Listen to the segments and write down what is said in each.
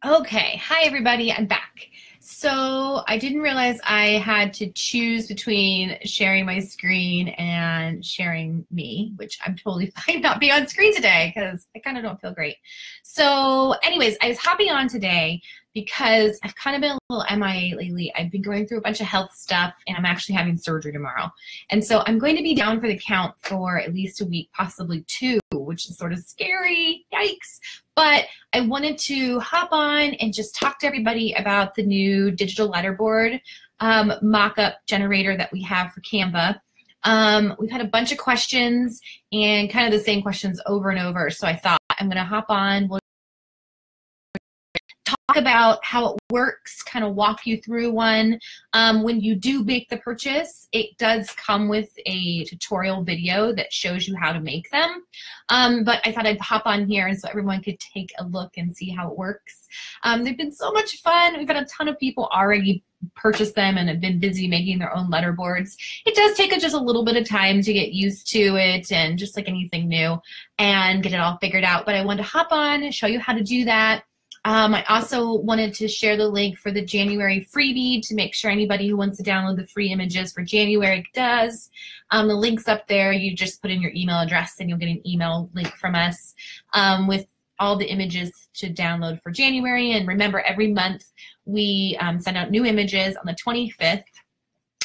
Okay, hi everybody, I'm back. So I didn't realize I had to choose between sharing my screen and sharing me, which I'm totally fine not being on screen today because I kind of don't feel great. So anyways, I was hopping on today because I've kind of been a little MIA lately. I've been going through a bunch of health stuff and I'm actually having surgery tomorrow. And so I'm going to be down for the count for at least a week, possibly two, which is sort of scary, yikes. But I wanted to hop on and just talk to everybody about the new digital letterboard mock-up generator that we have for Canva. We've had a bunch of questions and kind of the same questions over and over. So I thought I'm going to hop on. We'll talk about how it works, kind of walk you through one. When you do make the purchase, it does come with a tutorial video that shows you how to make them. But I thought I'd hop on here and so everyone could take a look and see how it works. They've been so much fun. We've had a ton of people already purchase them and have been busy making their own letterboards. It does take just a little bit of time to get used to it and just like anything new and get it all figured out. But I wanted to hop on and show you how to do that. I also wanted to share the link for the January freebie to make sure anybody who wants to download the free images for January does. The link's up there. You just put in your email address and you'll get an email link from us with all the images to download for January. And remember, every month we send out new images on the 25th.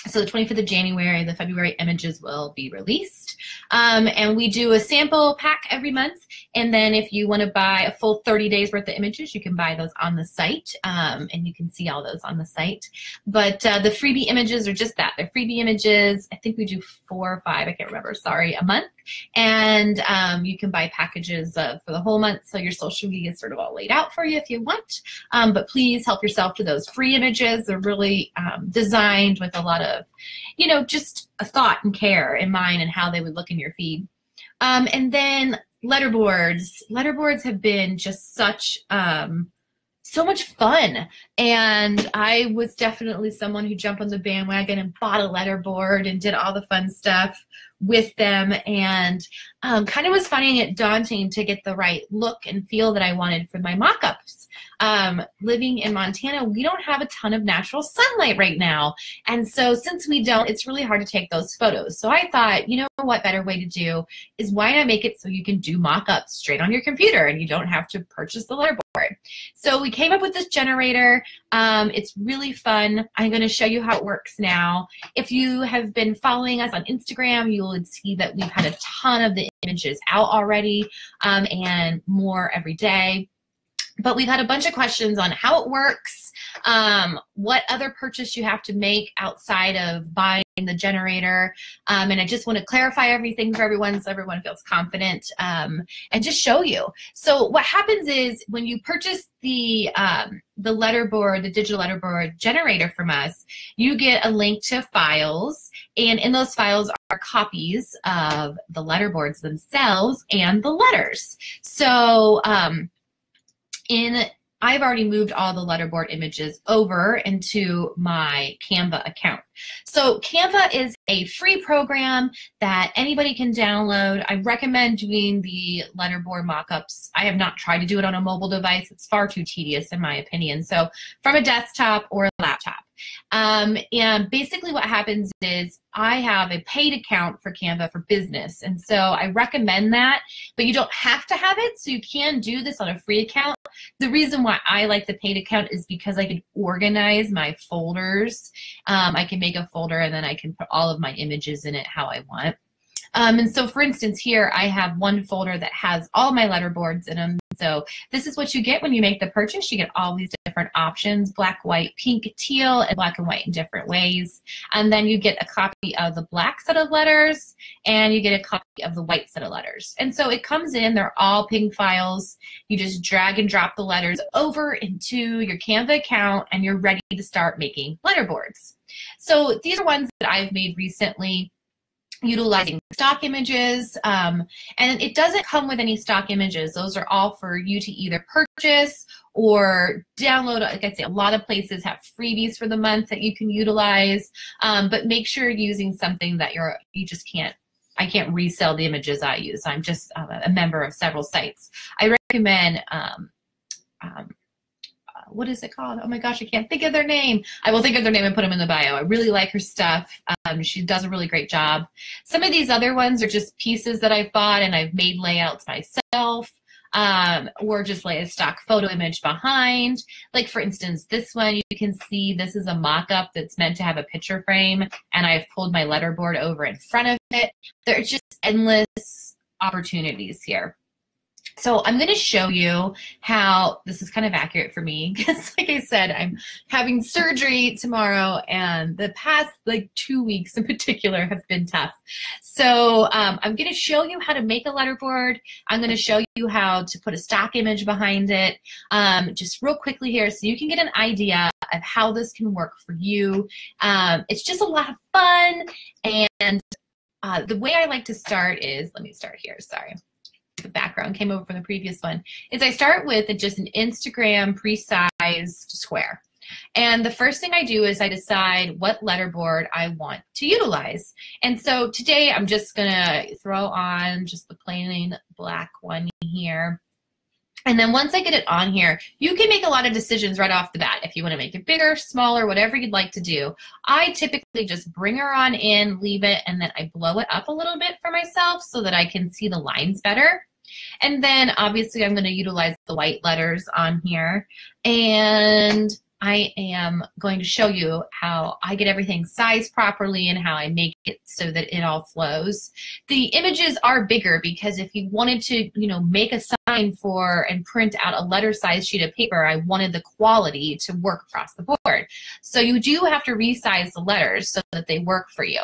So the 25th of January, the February images will be released. And we do a sample pack every month. And then if you want to buy a full 30 days worth of images, you can buy those on the site. And you can see all those on the site. But the freebie images are just that. They're freebie images. I think we do 4 or 5, I can't remember, sorry, a month. And you can buy packages for the whole month. So your social media is sort of all laid out for you if you want. But please help yourself to those free images. They're really designed with a lot of just a thought and care in mind and how they would look in your feed. And then letterboards. Letterboards have been just so much fun. And I was definitely someone who jumped on the bandwagon and bought a letterboard and did all the fun stuff with them, and kind of was finding it daunting to get the right look and feel that I wanted for my mock-ups. Living in Montana, we don't have a ton of natural sunlight right now. And so since we don't, it's really hard to take those photos. So I thought, you know what better way to do is why not make it so you can do mock-ups straight on your computer and you don't have to purchase the letterboard. So we came up with this generator. It's really fun. I'm going to show you how it works now. If you have been following us on Instagram, you will see that we've had a ton of the images out already and more every day. But we've had a bunch of questions on how it works, what other purchase you have to make outside of buying the generator. And I just want to clarify everything for everyone so everyone feels confident and just show you. So what happens is when you purchase the letterboard, the digital letterboard generator from us, you get a link to files. And in those files are copies of the letterboards themselves and the letters. So I've already moved all the letterboard images over into my Canva account. So Canva is a free program that anybody can download. I recommend doing the letterboard mockups. I have not tried to do it on a mobile device. It's far too tedious in my opinion. So from a desktop or a laptop. And basically what happens is I have a paid account for Canva for business. And so I recommend that, but you don't have to have it. So you can do this on a free account. The reason why I like the paid account is because I can organize my folders. I can make a folder and then I can put all of my images in it how I want. And so for instance, here I have one folder that has all my letterboards in them. So this is what you get when you make the purchase. You get all these different options: black, white, pink, teal, and black and white in different ways. And then you get a copy of the black set of letters and you get a copy of the white set of letters. And so it comes in, they're all ping files. You just drag and drop the letters over into your Canva account and you're ready to start making letterboards. So these are ones that I've made recently, utilizing stock images, and it doesn't come with any stock images. Those are all for you to either purchase or download. Like I say, a lot of places have freebies for the month that you can utilize, but make sure you're using something that I can't resell the images I use. I'm just a member of several sites. I recommend what is it called? Oh my gosh, I can't think of their name. I will think of their name and put them in the bio. I really like her stuff. She does a really great job. Some of these other ones are just pieces that I've bought and I've made layouts myself, or just lay a stock photo image behind. Like for instance, this one, you can see this is a mock-up that's meant to have a picture frame, and I've pulled my letterboard over in front of it. There's just endless opportunities here. So I'm going to show you how this is kind of accurate for me because, like I said, I'm having surgery tomorrow, and the past like 2 weeks in particular have been tough. So I'm going to show you how to make a letterboard. I'm going to show you how to put a stock image behind it, just real quickly here, so you can get an idea of how this can work for you. It's just a lot of fun, and the way I like to start is, let me start here. Sorry. The background came over from the previous one, is I start with just an Instagram pre-sized square. And the first thing I do is I decide what letterboard I want to utilize. And so today I'm just gonna throw on just the plain black one here. And then once I get it on here, you can make a lot of decisions right off the bat. If you want to make it bigger, smaller, whatever you'd like to do. I typically just bring her on in, leave it, and then I blow it up a little bit for myself so that I can see the lines better. And then obviously I'm going to utilize the white letters on here, and I am going to show you how I get everything sized properly and how I make it so that it all flows. The images are bigger because if you wanted to, you know, make a sign for and print out a letter size sheet of paper, I wanted the quality to work across the board. So you do have to resize the letters so that they work for you.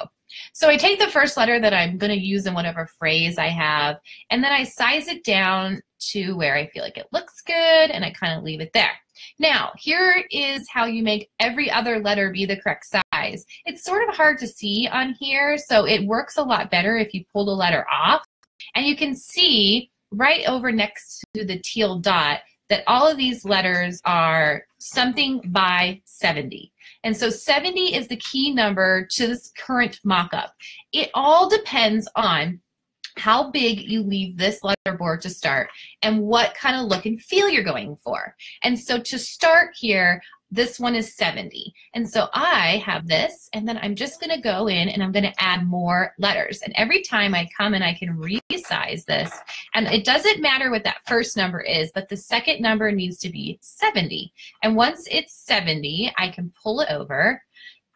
So I take the first letter that I'm going to use in whatever phrase I have, and then I size it down to where I feel like it looks good, and I kind of leave it there. Now, here is how you make every other letter be the correct size. It's sort of hard to see on here, so it works a lot better if you pull the letter off. And you can see right over next to the teal dot that all of these letters are something by 70. And so 70 is the key number to this current mock-up. It all depends on how big you leave this letterboard to start and what kind of look and feel you're going for. And so to start here, this one is 70. And so I have this, and then I'm just going to go in and I'm going to add more letters. And every time I come and I can resize this, and it doesn't matter what that first number is, but the second number needs to be 70. And once it's 70, I can pull it over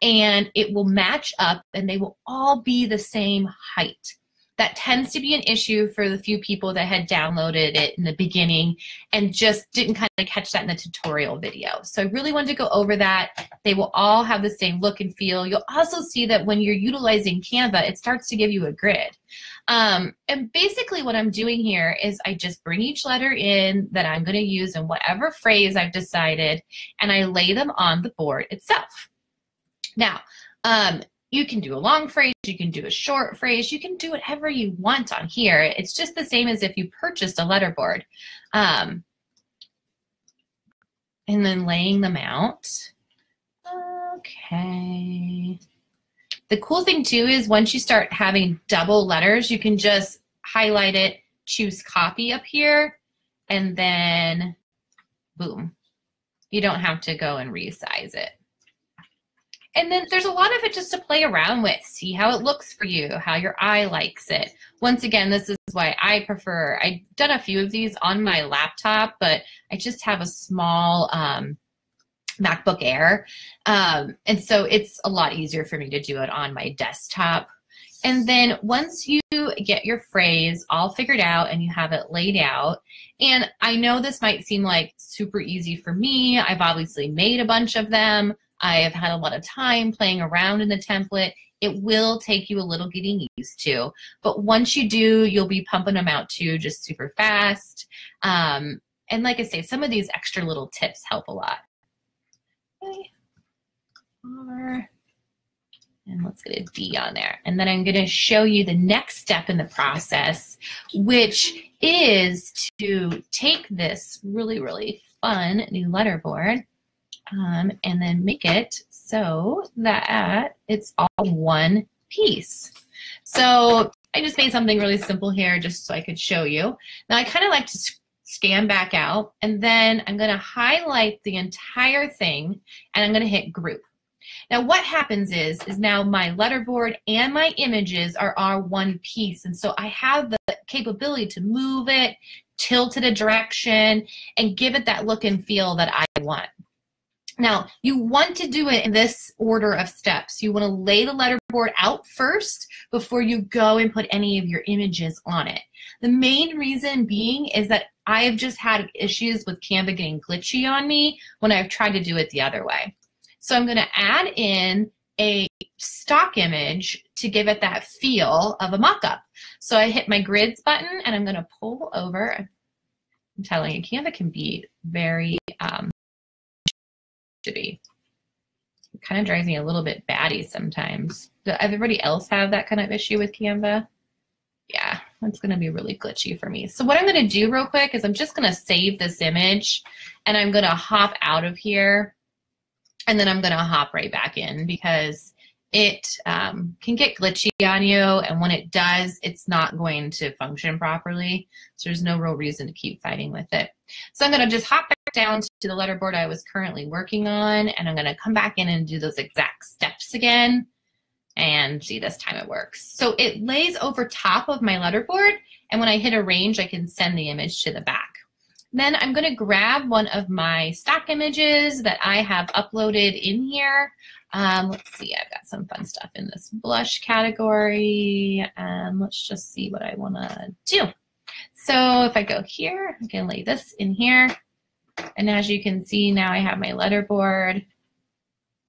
and it will match up and they will all be the same height. That tends to be an issue for the few people that had downloaded it in the beginning and just didn't kind of catch that in the tutorial video. So I really wanted to go over that. They will all have the same look and feel. You'll also see that when you're utilizing Canva, it starts to give you a grid. And basically what I'm doing here is I just bring each letter in that I'm going to use in whatever phrase I've decided, and I lay them on the board itself. Now, you can do a long phrase, you can do a short phrase, you can do whatever you want on here. It's just the same as if you purchased a letterboard. And then laying them out. Okay. The cool thing too is once you start having double letters, you can just highlight it, choose copy up here, and then boom. You don't have to go and resize it. And then there's a lot of it just to play around with, see how it looks for you, how your eye likes it. Once again, this is why I prefer, I've done a few of these on my laptop, but I just have a small MacBook Air. And so it's a lot easier for me to do it on my desktop. And then once you get your phrase all figured out and you have it laid out, and I know this might seem like super easy for me. I've obviously made a bunch of them. I have had a lot of time playing around in the template. It will take you a little getting used to, but once you do, you'll be pumping them out too, just super fast. And like I say, some of these extra little tips help a lot. Okay. And let's get a D on there. And then I'm going to show you the next step in the process, which is to take this really, really fun new letterboard and then make it so that it's all one piece. So I just made something really simple here just so I could show you. Now I kind of like to scan back out, and then I'm going to highlight the entire thing, and I'm going to hit group. Now what happens is now my letterboard and my images are all one piece, and so I have the capability to move it, tilt it a direction, and give it that look and feel that I want. Now, you want to do it in this order of steps. You want to lay the letterboard out first before you go and put any of your images on it. The main reason being is that I have just had issues with Canva getting glitchy on me when I've tried to do it the other way. So I'm going to add in a stock image to give it that feel of a mock-up. So I hit my grids button, and I'm going to pull over. I'm telling you, Canva can be very to be. It kind of drives me a little bit batty sometimes. Does everybody else have that kind of issue with Canva? Yeah, that's going to be really glitchy for me. So what I'm going to do real quick is I'm just going to save this image, and I'm going to hop out of here, and then I'm going to hop right back in because it can get glitchy on you, and when it does, it's not going to function properly. So there's no real reason to keep fighting with it. So I'm going to just hop back down to the letterboard I was currently working on, and I'm going to come back in and do those exact steps again. And see, this time it works. So it lays over top of my letterboard, and when I hit arrange, I can send the image to the back. Then I'm going to grab one of my stock images that I have uploaded in here. Let's see, I've got some fun stuff in this blush category. Let's just see what I want to do. So if I go here, I can lay this in here. And as you can see, now I have my letterboard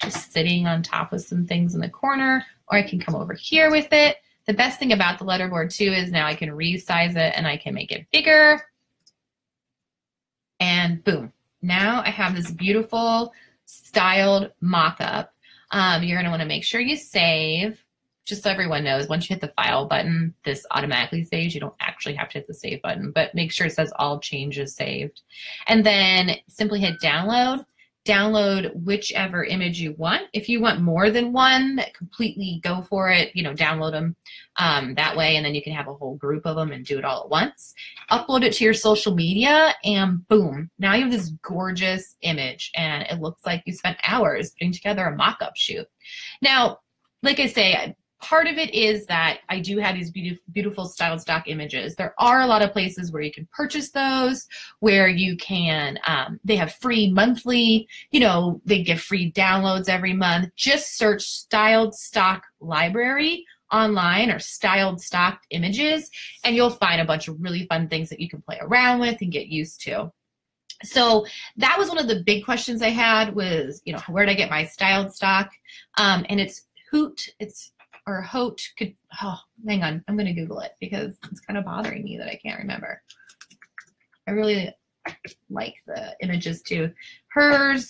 just sitting on top of some things in the corner, or I can come over here with it. The best thing about the letterboard too is now I can resize it and I can make it bigger. And boom, now I have this beautiful styled mock-up. You're going to want to make sure you save, just so everyone knows, once you hit the file button, this automatically saves. You don't actually have to hit the save button, but make sure it says all changes saved. And then simply hit download. Download whichever image you want. If you want more than one, completely go for it, you know, download them that way, and then you can have a whole group of them and do it all at once. Upload it to your social media, and boom, now you have this gorgeous image, and it looks like you spent hours putting together a mock-up shoot. Now, like I say, part of it is that I do have these beautiful styled stock images. There are a lot of places where you can purchase those, where you can, they have free monthly, you know, they give free downloads every month. Just search styled stock library online or styled stock images, and you'll find a bunch of really fun things that you can play around with and get used to. So that was one of the big questions I had was, you know, where did I get my styled stock? And it's Hoot, or Hote could, oh, hang on, I'm going to Google it because it's kind of bothering me that I can't remember. I really like the images too. Hers,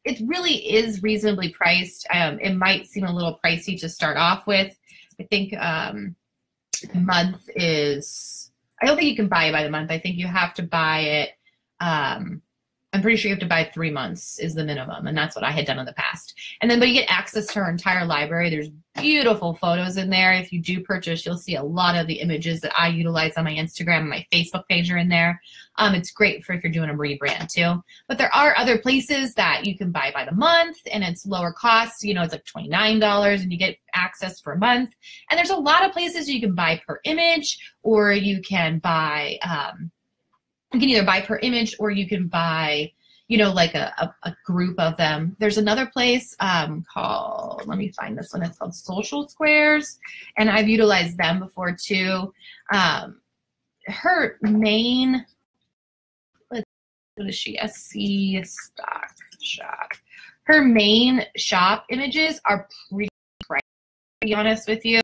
it really is reasonably priced. It might seem a little pricey to start off with. I think month is, I don't think you can buy it by the month. I think you have to buy it, I'm pretty sure you have to buy 3 months is the minimum, and that's what I had done in the past. And then, but you get access to our entire library. There's beautiful photos in there. If you do purchase, you'll see a lot of the images that I utilize on my Instagram and my Facebook page are in there. It's great for if you're doing a rebrand too. But there are other places that you can buy by the month, and it's lower cost. You know, it's like $29, and you get access for a month. And there's a lot of places you can buy per image, or you can buy. You can either buy per image, or you can buy, you know, like a group of them. There's another place called, let me find this one. It's called Social Squares, and I've utilized them before too. Her main, what is she? SC Stock Shop. Her main shop images are pretty pricey, to be honest with you.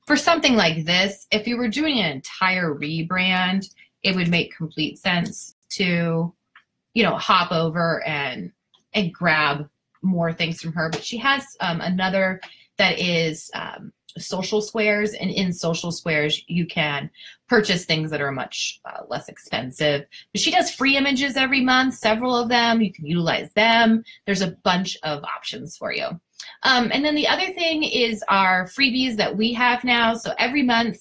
For something like this, if you were doing an entire rebrand, it would make complete sense to, you know, hop over and grab more things from her. But she has another that is Social Squares, and in Social Squares you can purchase things that are much less expensive. But she does free images every month, several of them. You can utilize them. There's a bunch of options for you. And then the other thing is our freebies that we have now. So every month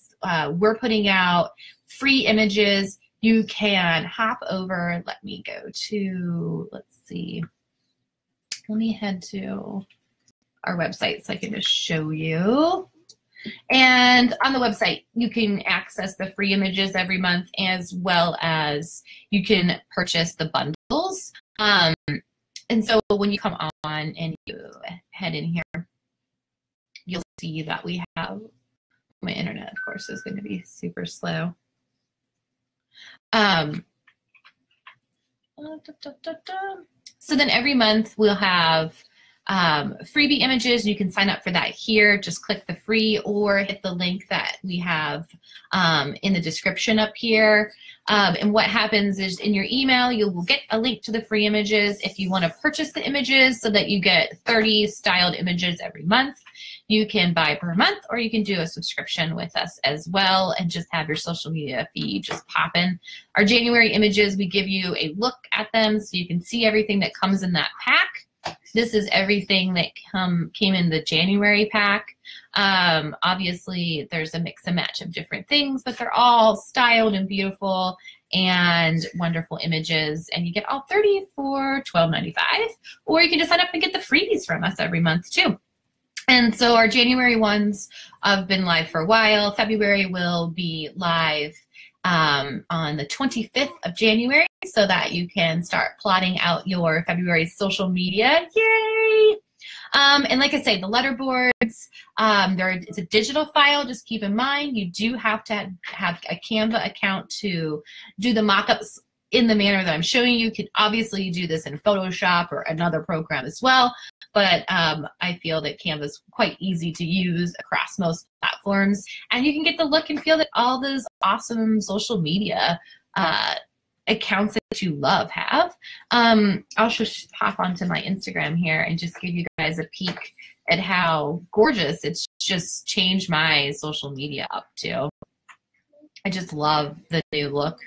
we're putting out free images you can hop over. Let me go to, let's see. Let me head to our website so I can just show you. And on the website, you can access the free images every month, as well as you can purchase the bundles. And so when you come on and you head in here, you'll see that we have, my internet, of course, is going to be super slow. So then every month we'll have freebie images. You can sign up for that here. Just click the free or hit the link that we have in the description up here. And what happens is in your email, you will get a link to the free images. If you want to purchase the images so that you get 30 styled images every month, you can buy per month, or you can do a subscription with us as well and just have your social media feed just popping. Our January images, we give you a look at them so you can see everything that comes in that pack. This is everything that came in the January pack. Obviously, there's a mix and match of different things, but they're all styled and beautiful and wonderful images. And you get all 30 for $12.95, or you can just sign up and get the freebies from us every month too. And so our January ones have been live for a while. February will be live on the 25th of January, so that you can start plotting out your February social media. Yay! And like I say, the letterboards, it's a digital file. Just keep in mind, you do have to have a Canva account to do the mock-ups in the manner that I'm showing you. You can obviously do this in Photoshop or another program as well, but I feel that Canva is quite easy to use across most platforms, and you can get the look and feel that all those awesome social media accounts that you love have. I'll just pop onto my Instagram here and just give you guys a peek at how gorgeous it's just changed my social media up to. I just love the new look.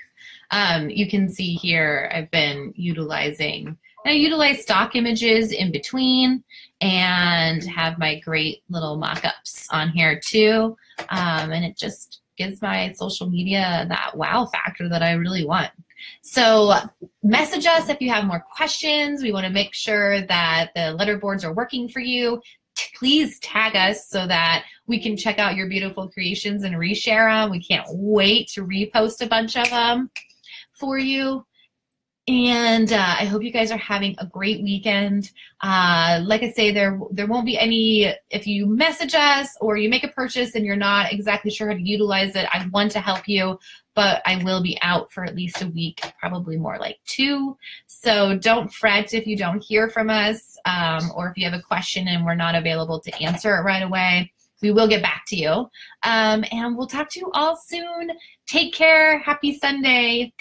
You can see here I've been utilizing, I utilize stock images in between and have my great little mock-ups on here too. And it just gives my social media that wow factor that I really want. So message us if you have more questions. We want to make sure that the letterboards are working for you. Please tag us so that we can check out your beautiful creations and reshare them. We can't wait to repost a bunch of them for you. And I hope you guys are having a great weekend. Like I say, there won't be any, if you message us or you make a purchase and you're not exactly sure how to utilize it, I want to help you, but I will be out for at least a week, probably more like 2. So don't fret if you don't hear from us, or if you have a question and we're not available to answer it right away. We will get back to you. And we'll talk to you all soon. Take care. Happy Sunday.